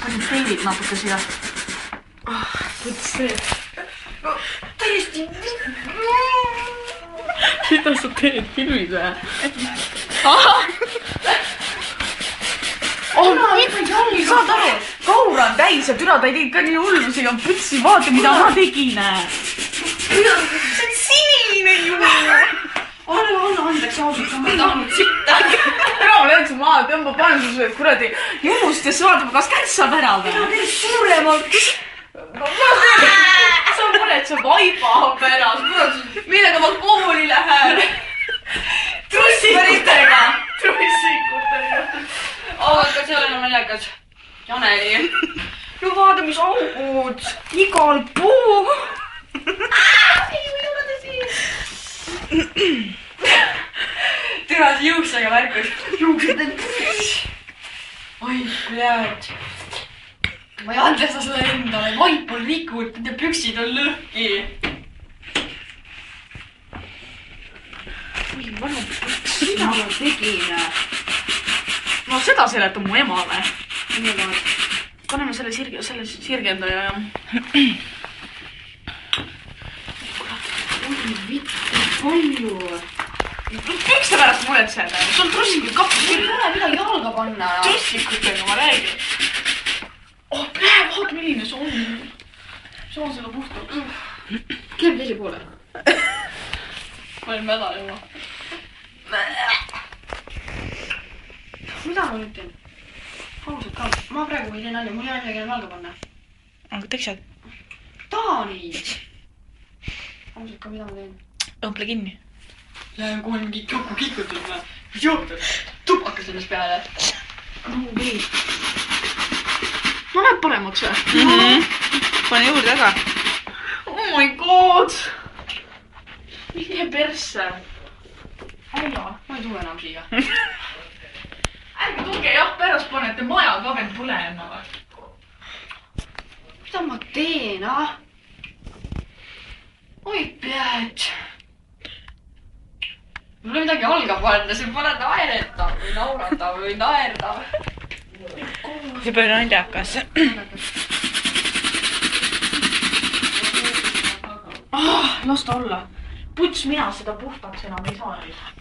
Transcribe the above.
hakkasin steilid natuke siia. Võt see. No, täiesti... Mida sa teed filmis või? Saad aru, kaur on täis ja türa ta ei teinud ka nii hullusi ja putsi, vaata mida ma tegin. See on sinine ju. Anna andeks ausalt, ma ei tahtnud sitta. Ära ma lähen su maha, tõmba panesused kuradi jumust ja vaatama, kas kätt saab ära või? Ära teed suuremalt. Sa mõned see vaiba haab ära. Millega ma kooli lähen? Trussikutega. Aga see on naljakas. Janeli. No vaata, mis augud. Igal puu. Ei või oleda siin. Türas juuksega märkus. Juuksed on... Oi, pljääd. Ma ei andesta seda endale. Vaip on likud ja püksid on lõhki. Oi, vana, mida ma tegin? No seda seletab mu emale. Paneme selle sirgendaja ja... Kurat, oi vittu, palju. Miks sa pärast muretsed? Sul trussikud kapus küll. Ei ole midagi jalga panna. Trussikutega ma räägin. Oh, näe, vaat milline see on. See on seda puhtalt. Keeb teise poole. Ma olen mäda juba. Mida ma nüüd teen? Ausalt ka. Ma praegu ei tee nalja. Mul ei ole midagi enam jalga panna. Aga teksad? Taani! Ausalt ka, mida ma teen? Õmple kinni. Lähen kohe mingi kokku kikutud. Jootad. Tupakas ennast peale. No või. No näeb paremaks või? Pane juurde aga. Oh my god! Mine persse. Aia, ma ei tule enam siia. Ärge tulge jah, pärast panete maja ka veel põlema. Mida ma teen, ah? Oi, pjääd. Mul on midagi jalga panna, see pole naeretav või nauratav või naerdav. See pole naljakas. Las ta olla. Puts mina seda puhtaks enam ei saa.